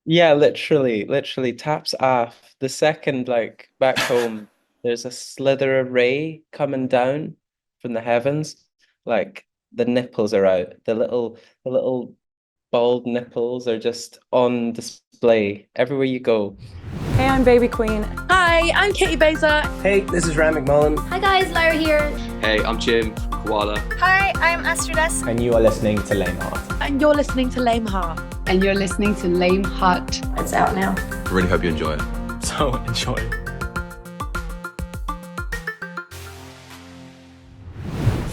Yeah, literally taps off. The second, like back home, there's a slither of ray coming down from the heavens. Like the nipples are out. The little bald nipples are just on display everywhere you go. Hey, I'm Baby Queen. Hi, I'm Katie Beza. Hey, this is Ram McMullen. Hi guys, Lara here. Hey, I'm Jim Koala. Hi, I'm Astridas. And you are listening to Léim Thart. And you're listening to Léim Thart. And you're listening to Léim Thart. It's out now. I really hope you enjoy it. So enjoy.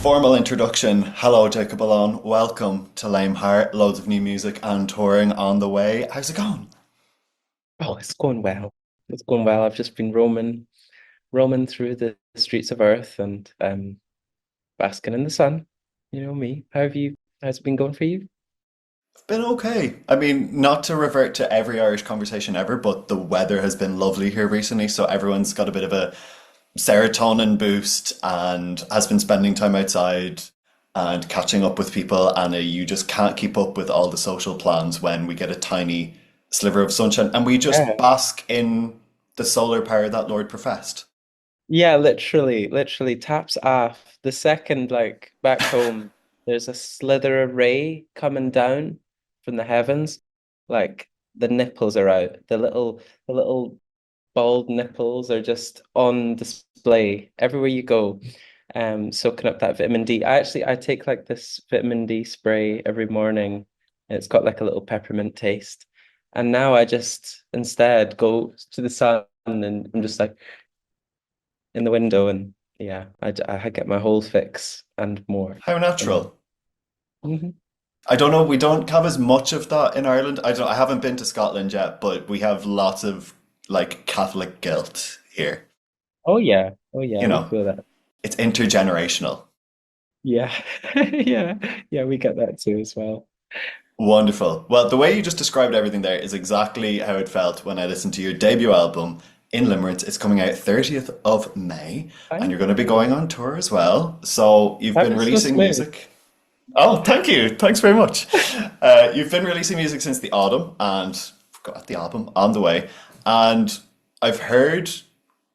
Formal introduction. Hello, Jacob Alon. Welcome to Léim Thart. Loads of new music and touring on the way. How's it going? Oh, it's going well. It's going well. I've just been roaming through the streets of Earth and basking in the sun. You know me. How's it been going for you? It's been okay. I mean, not to revert to every Irish conversation ever, but the weather has been lovely here recently, so everyone's got a bit of a serotonin boost and has been spending time outside and catching up with people, and you just can't keep up with all the social plans when we get a tiny sliver of sunshine and we just Yeah. bask in the solar power that Lord professed. Yeah, literally taps off. The second, like back home, there's a slither of ray coming down from the heavens. Like the nipples are out. The little bald nipples are just on display everywhere you go. Soaking up that vitamin D. I take like this vitamin D spray every morning, and it's got like a little peppermint taste. And now I just instead go to the sun and I'm just like in the window, and yeah, I get my whole fix and more. How Um, natural. mhm. I don't know. We don't have as much of that in Ireland. I haven't been to Scotland yet, but we have lots of like Catholic guilt here. Oh yeah, You we know, feel that. it's intergenerational. Yeah, yeah, yeah, we get that too as well. Wonderful. Well, the way you just described everything there is exactly how it felt when I listened to your debut album, In Limerence. It's coming out 30th of May, and Fine. you're going to be going on tour as well. So you've That been was so releasing smooth. music. Oh, thank you. Thanks very much. You've been releasing music since the autumn, and we've got the album on the way. And I've heard,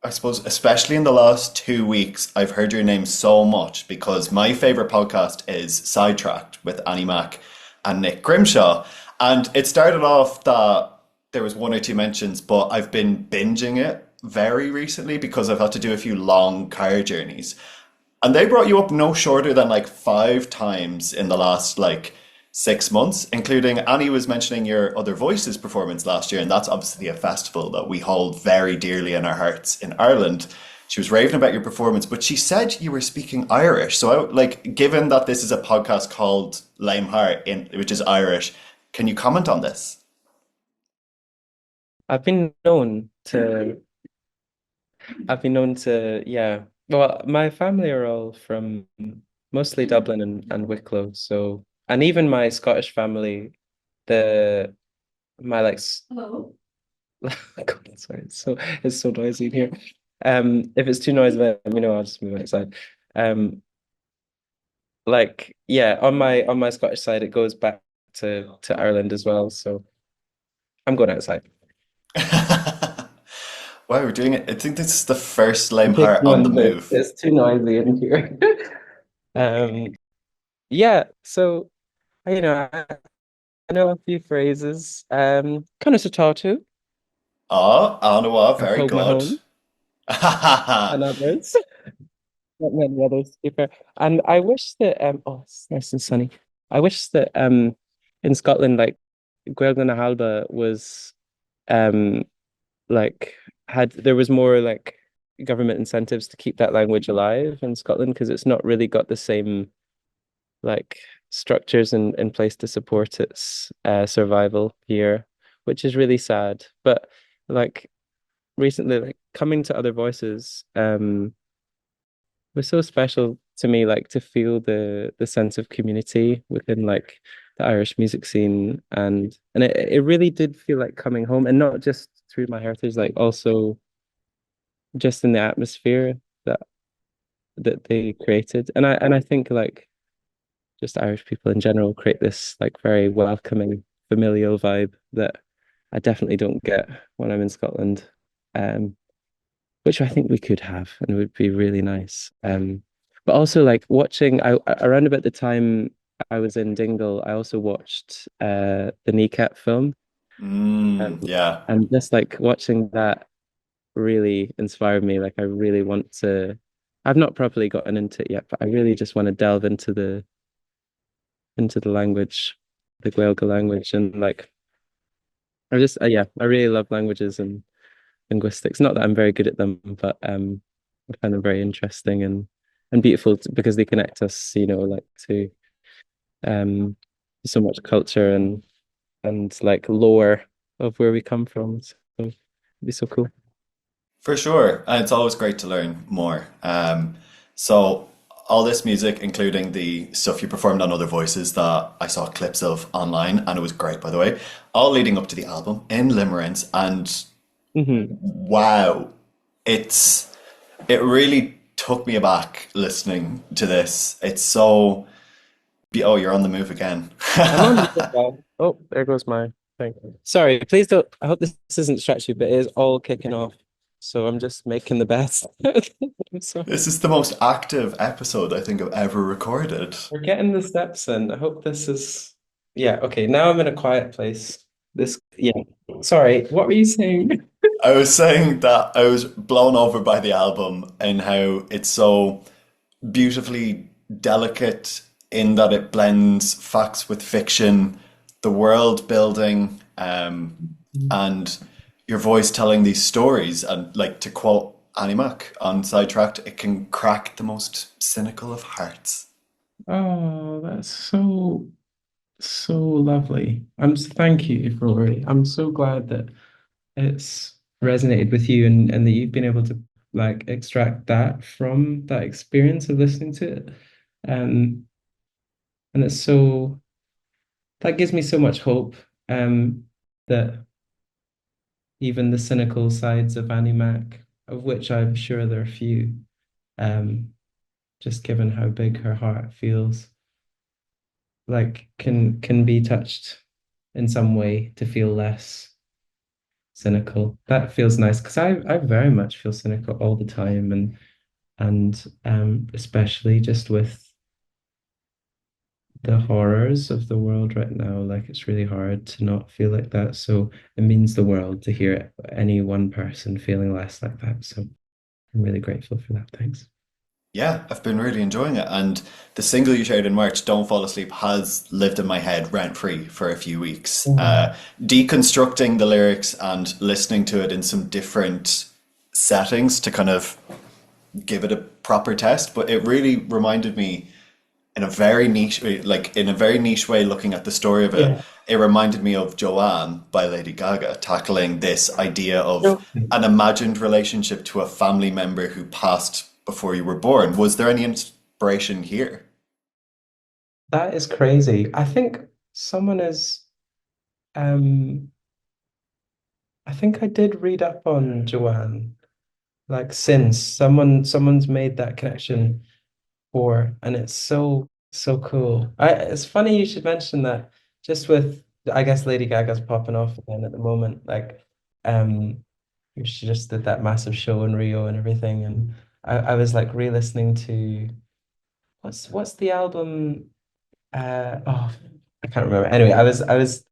I suppose, especially in the last 2 weeks, I've heard your name so much because my favorite podcast is Sidetracked with Annie Mac and Nick Grimshaw. And it started off that there was one or two mentions, but I've been binging it very recently because I've had to do a few long car journeys. And they brought you up no shorter than like 5 times in the last like 6 months, including Annie was mentioning your Other Voices performance last year, and that's obviously a festival that we hold very dearly in our hearts in Ireland. She was raving about your performance, but she said you were speaking Irish. So, like, given that this is a podcast called Léim Thart, which is Irish, can you comment on this? I've been known to, yeah. Well, my family are all from mostly Dublin and Wicklow, so, and even my Scottish family, the my like Hello. God, sorry, it's so noisy in here. If it's too noisy, let me know. I'll just move outside. Um, like yeah, on my Scottish side, it goes back to Ireland as well. So I'm going outside. Wow, we're doing it. I think this is the first I'm Léim taking Thart on the one, but move. it's too noisy in here. Um, yeah. So I know a few phrases. Kind of tattoo. Oh, Anawa, I've very held my good. own, and others, not many others, to be fair. And I wish that oh, it's nice and sunny. I wish that in Scotland, like Gaeilge na Halba was um like had there was more like government incentives to keep that language alive in Scotland because it's not really got the same like structures in place to support its survival here, which is really sad. But like recently, like coming to Other Voices, was so special to me, like to feel the sense of community within like the Irish music scene, and it really did feel like coming home, and not just through my heritage, like also just in the atmosphere that they created, and I think like just Irish people in general create this like very welcoming familial vibe that I definitely don't get when I'm in Scotland, um, which I think we could have and it would be really nice. But also like watching around about the time I was in Dingle, I also watched the Kneecap film, um, Yeah. and just like watching that really inspired me. Like I really want to. I've not properly gotten into it yet, but I really just want to delve into the language, the Gaeilge language, and like I just yeah, I really love languages and linguistics. Not that I'm very good at them, but I find them very interesting and beautiful because they connect us, like to um so much culture and like lore of where we come from. So it'd be so cool. For sure, and it's always great to learn more. So all this music, including the stuff you performed on other voices that I saw clips of online, and it was great, by the way, all leading up to the album In Limerence, and Hmm. wow, it really took me aback listening to this. It's so oh, you're on the move again. I'm on the football. Oh, there goes my thing. Sorry, please don't. I hope this isn't stretchy, but it is all kicking off. So I'm just making the best. I'm sorry. This is the most active episode I think I've ever recorded. We're getting the steps in. I hope this is. Yeah, okay. Now I'm in a quiet place. Yeah. Sorry, what were you saying? I was saying that I was blown over by the album and how it's so beautifully delicate in that it blends facts with fiction, the world building, and your voice telling these stories. And like to quote Animac on Sidetracked, it can crack the most cynical of hearts. Oh, that's so lovely. Thank you, Rory. I'm so glad that it's resonated with you and that you've been able to like extract that from that experience of listening to it. Um, and that gives me so much hope, that even the cynical sides of Annie Mac, of which I'm sure there are few, um, just given how big her heart feels, like can be touched in some way to feel less cynical. That feels nice because I very much feel cynical all the time and especially just with the horrors of the world right now, like it's really hard to not feel like that. So it means the world to hear any one person feeling less like that. So I'm really grateful for that. Thanks. Yeah, I've been really enjoying it. And the single you shared in March, Don't Fall Asleep, has lived in my head rent free for a few weeks. Mm. Deconstructing the lyrics and listening to it in some different settings to kind of give it a proper test. But it really reminded me in a very niche, like in a very niche way, looking at the story of it, Yeah. it reminded me of Joanne by Lady Gaga, tackling this idea of Okay. an imagined relationship to a family member who passed before you were born. Was there any inspiration here? That is crazy. I think someone is um I think I did read up on Joanne, like since someone's made that connection for, and it's so cool. It's funny you should mention that. Just with, I guess Lady Gaga's popping off again at the moment. Like, um, she just did that massive show in Rio and everything, and I was like re-listening to what's the album? Oh, I can't remember. Anyway, I was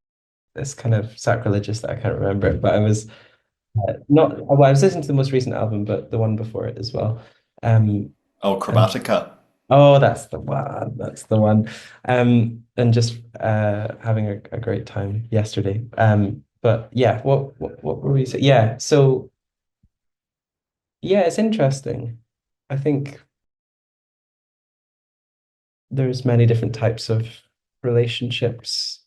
it's kind of sacrilegious that I can't remember it, but I was not well, I was listening to the most recent album, but the one before it as well. Um, Oh, and Chromatica. oh, that's the one. That's the one. And just having a great time yesterday. But yeah, what were we saying? Yeah, so yeah, it's interesting. I think there's many different types of relationships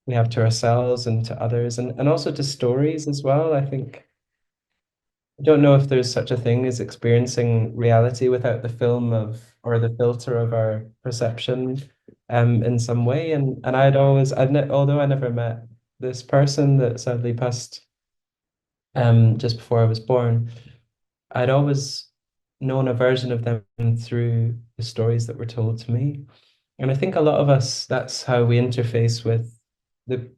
we have to ourselves and to others and also to stories as well. I think I don't know if there's such a thing as experiencing reality without the film of or the filter of our perception in some way. And although I never met this person that sadly passed just before I was born, I'd always known a version of them through the stories that were told to me. And I think a lot of us, that's how we interface with the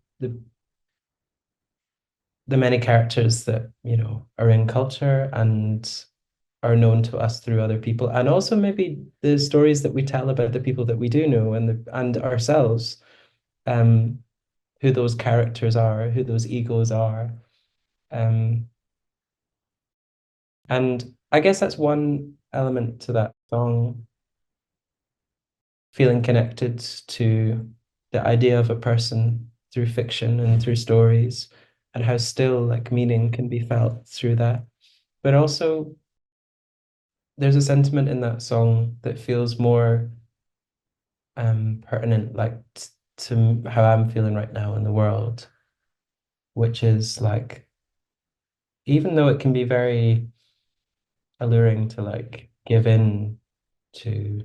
the many characters that, you know, are in culture and are known to us through other people, and also maybe the stories that we tell about the people that we do know and ourselves, um, who those characters are, who those egos are. Um, and I guess that's one element to that song, feeling connected to the idea of a person through fiction and through stories, and how still like meaning can be felt through that. But also there's a sentiment in that song that feels more pertinent, like to how I'm feeling right now in the world, which is like, even though it can be very alluring to like give in to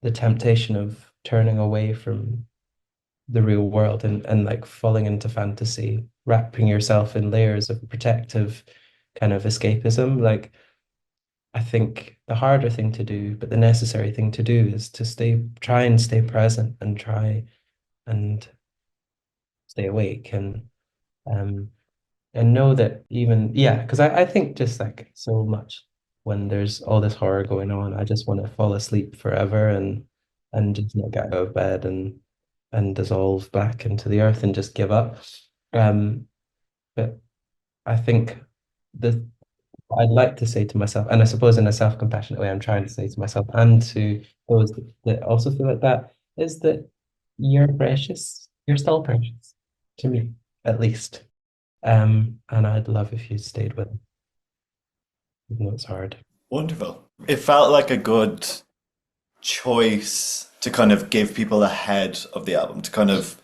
the temptation of turning away from the real world and like falling into fantasy, wrapping yourself in layers of protective kind of escapism, like I think the harder thing to do, but the necessary thing to do is to try and stay present and try and stay awake um and know that even, yeah, because I think just like so much when there's all this horror going on, I just want to fall asleep forever and just not get out of bed and dissolve back into the earth and just give up. But I think the I'd like to say to myself, and I suppose in a self-compassionate way, I'm trying to say to myself and to those that also feel like that, is that you're precious. You're still precious to me, at least. And I'd love if you stayed with it, even though it's hard. Wonderful. It felt like a good choice to kind of give people ahead of the album, to kind of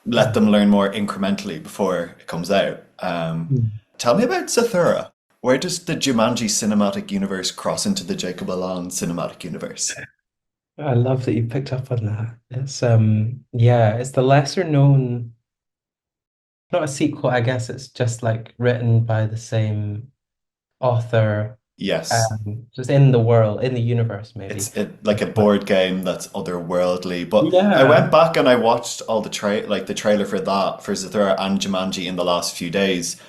let them learn more incrementally before it comes out. Mm. Tell me about Zathura. Where does the Jumanji cinematic universe cross into the Jacob Alon cinematic universe? I love that you picked up on that. It's yeah, it's the lesser known, not a sequel, I guess it's just like written by the same author, Yes. just in the world, in the universe, It's maybe. like a board game that's otherworldly. But I Yeah. went back and I watched all the trailer for that for Zathura and Jumanji in the last few days.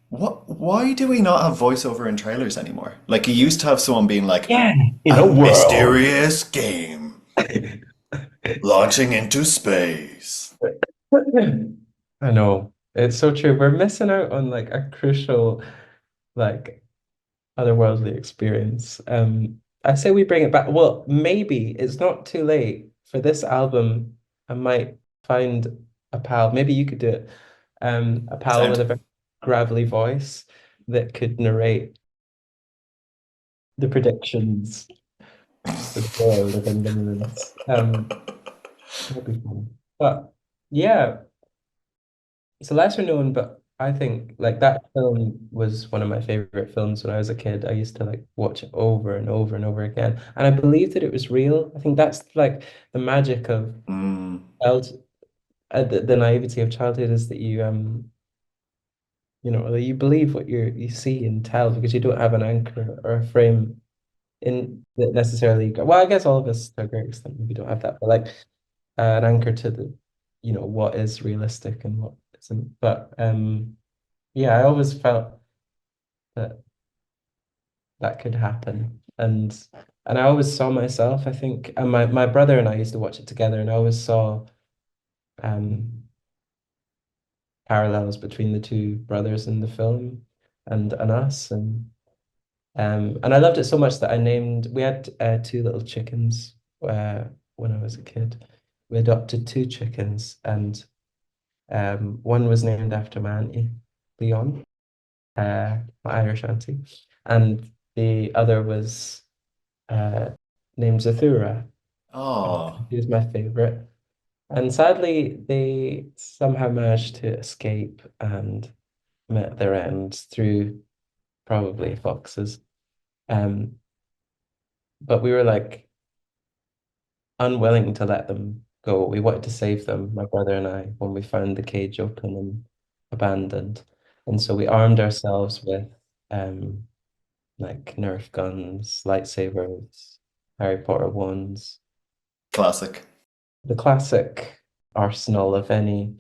Why do we not have voiceover in trailers anymore? Like you used to have someone being like, Yeah, in a a world. mysterious game launching into space. I know. It's so true. We're missing out on like a crucial, like otherworldly experience. I say we bring it back. Well, maybe it's not too late for this album. I might find a pal. Maybe you could do it. A pal with Sound. a very gravelly voice that could narrate the predictions for the world of In Limerence. That'd be fun. But yeah, it's a lesser known, but I think like that film was one of my favorite films when I was a kid. I used to like watch it over and over and over again. And I believed that it was real. I think that's like the magic of Mm, child, the naivety of childhood is that you know, that you believe what you see and tell because you don't have an anchor or a frame in that necessarily. Well, I guess all of us to a great extent we don't have that, but like an anchor to the, you know, what is realistic and what isn't. But yeah, I always felt that that could happen. And I always saw myself, I think, and my brother and I used to watch it together, and I always saw um parallels between the two brothers in the film and us. And I loved it so much that I named we had two little chickens when I was a kid. We adopted two chickens and one was named after my auntie, Leon, my Irish auntie, and the other was named Zathura. oh, He was my favorite. And sadly, they somehow managed to escape and met their ends through probably foxes. Um, but we were like unwilling to let them go. We wanted to save them, my brother and I, when we found the cage open and abandoned. And so we armed ourselves with um like Nerf guns, lightsabers, Harry Potter wands, classic. the classic arsenal of any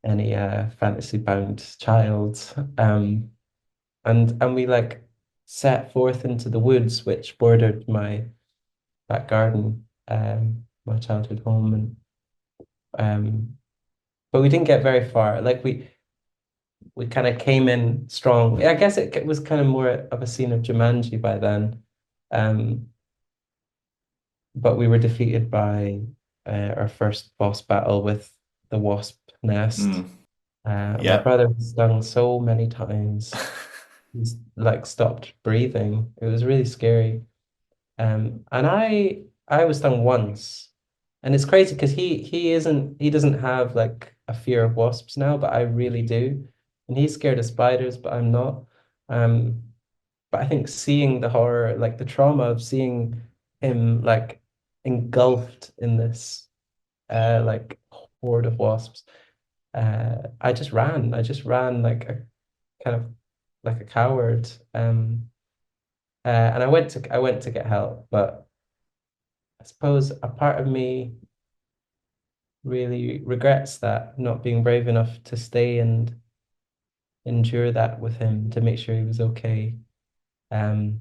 any fantasy bound child. And we like set forth into the woods which bordered my back garden, my childhood home, and but we didn't get very far. Like we kind of came in strong. I guess it was kind of more of a scene of Jumanji by then. Um, but we were defeated by our first boss battle with the wasp nest. Mm, My yeah. brother was stung so many times. He's like stopped breathing. It was really scary. And I was stung once, and it's crazy because he doesn't have like a fear of wasps now, but I really do, and he's scared of spiders, but I'm not. Um, but I think seeing the horror, like the trauma of seeing him like engulfed in this like horde of wasps, I just ran. I just ran like a kind of like a coward. And I went to get help, but I suppose a part of me really regrets that, not being brave enough to stay and endure that with him to make sure he was okay. Um,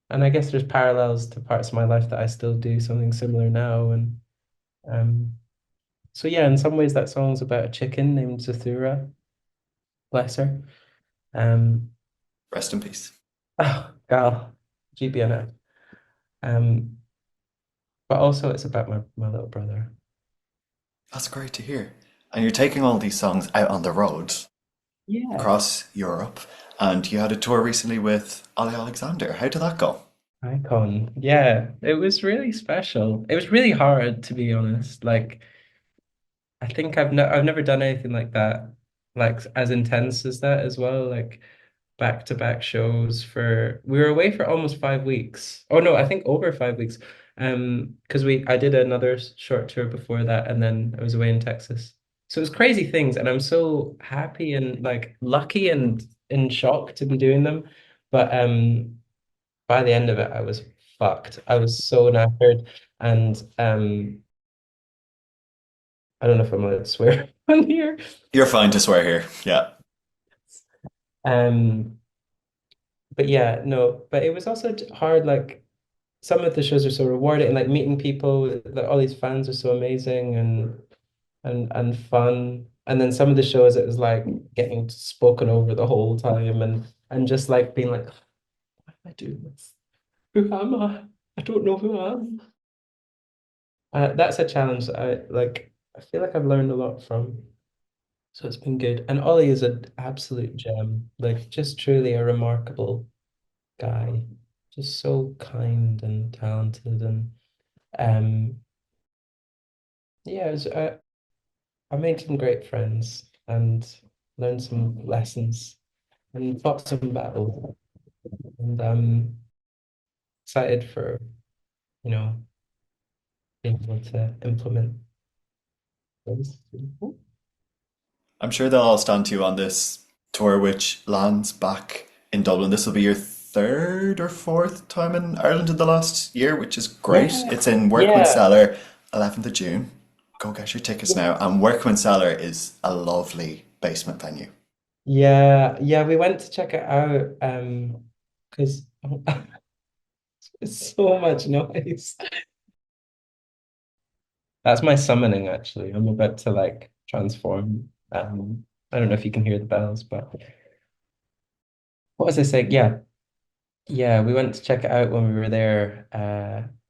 and I guess there's parallels to parts of my life that I still do something similar now. And um, so yeah, in some ways that song's about a chicken named Zathura, bless her. Um, Rest in peace. oh, gal, GBNF. Um, but also it's about my little brother. That's great to hear. And you're taking all these songs out on the road Yeah. across Europe, and you had a tour recently with Olly Alexander. How did that go? Icon. Yeah, it was really special. It was really hard, to be honest. Like, I think I've never done anything like that, like as intense as that as well. Like back to back shows for we were away for almost 5 weeks. Oh no, I think over 5 weeks. Because I did another short tour before that, and then I was away in Texas. So it was crazy things, and I'm so happy and like lucky and in shock to be doing them. But by the end of it, I was fucked. I was so knackered, and I don't know if I'm allowed to swear on here. You're fine to swear here. Yeah. Um, but yeah, no, but it was also hard. Like some of the shows are so rewarding, and like meeting people, like all these fans are so amazing and fun. And then some of the shows, it was like getting spoken over the whole time, and just like being like, why am I doing this? Who am I? I don't know who I am. That's a challenge that I like. I feel like I've learned a lot from. So it's been good. And Ollie is an absolute gem. Like just truly a remarkable guy. Just so kind and talented and um yeah, I made some great friends and learned some lessons and fought some battles. And I'm excited for, you know, being able to implement those. I'm sure they'll all stand to you on this tour, which lands back in Dublin. This will be your third or fourth time in Ireland in the last year, which is great. Yeah, It's in Workman's yeah, Cellar, 11th of June. Go get your tickets yeah. now. And Workman's Cellar is a lovely basement venue. Yeah, yeah, we went to check it out because it's so much noise. That's my summoning actually. I'm about to like transform. I don't know if you can hear the bells, but what was I saying? Yeah, yeah, we went to check it out when we were there,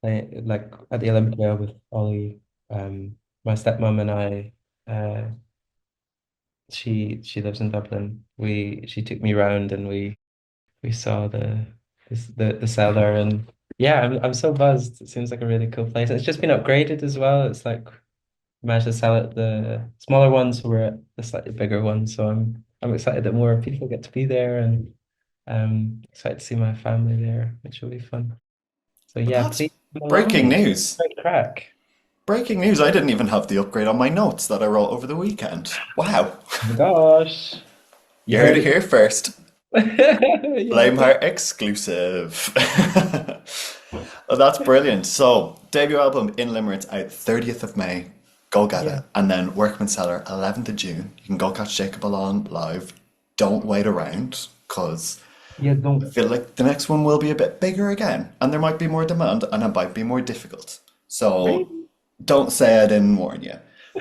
like at the Olympia with Ollie, my stepmom and I. She lives in Dublin. She took me around and we saw the cellar, and yeah, I'm so buzzed. It seems like a really cool place. It's just been upgraded as well. It's like managed to sell it the smaller ones who were at the slightly bigger ones. So I'm excited that more people get to be there, and excited to see my family there, which will be fun. So Well, yeah, that's please come breaking along. news. Great crack. Breaking news. I didn't even have the upgrade on my notes that I wrote over the weekend. Wow. Oh my gosh. You You heard heard it it. here first. Yeah. Léim Thart exclusive. Well, that's brilliant. So, debut album In Limerence out 30th of May. Go get Yeah. it. And then Workman Cellar, 11th of June. You can go catch Jacob Alon live. Don't wait around, because Yeah, I don't. feel like the next one will be a bit bigger again, and there might be more demand, and it might be more difficult. So don't say I didn't warn you.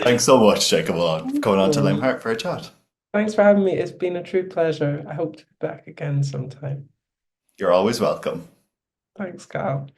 Thanks so much, Jacob Alon, for coming on to Léim Thart for a chat. Thanks for having me. It's been a true pleasure. I hope to be back again sometime. You're always welcome. Thanks, Cal.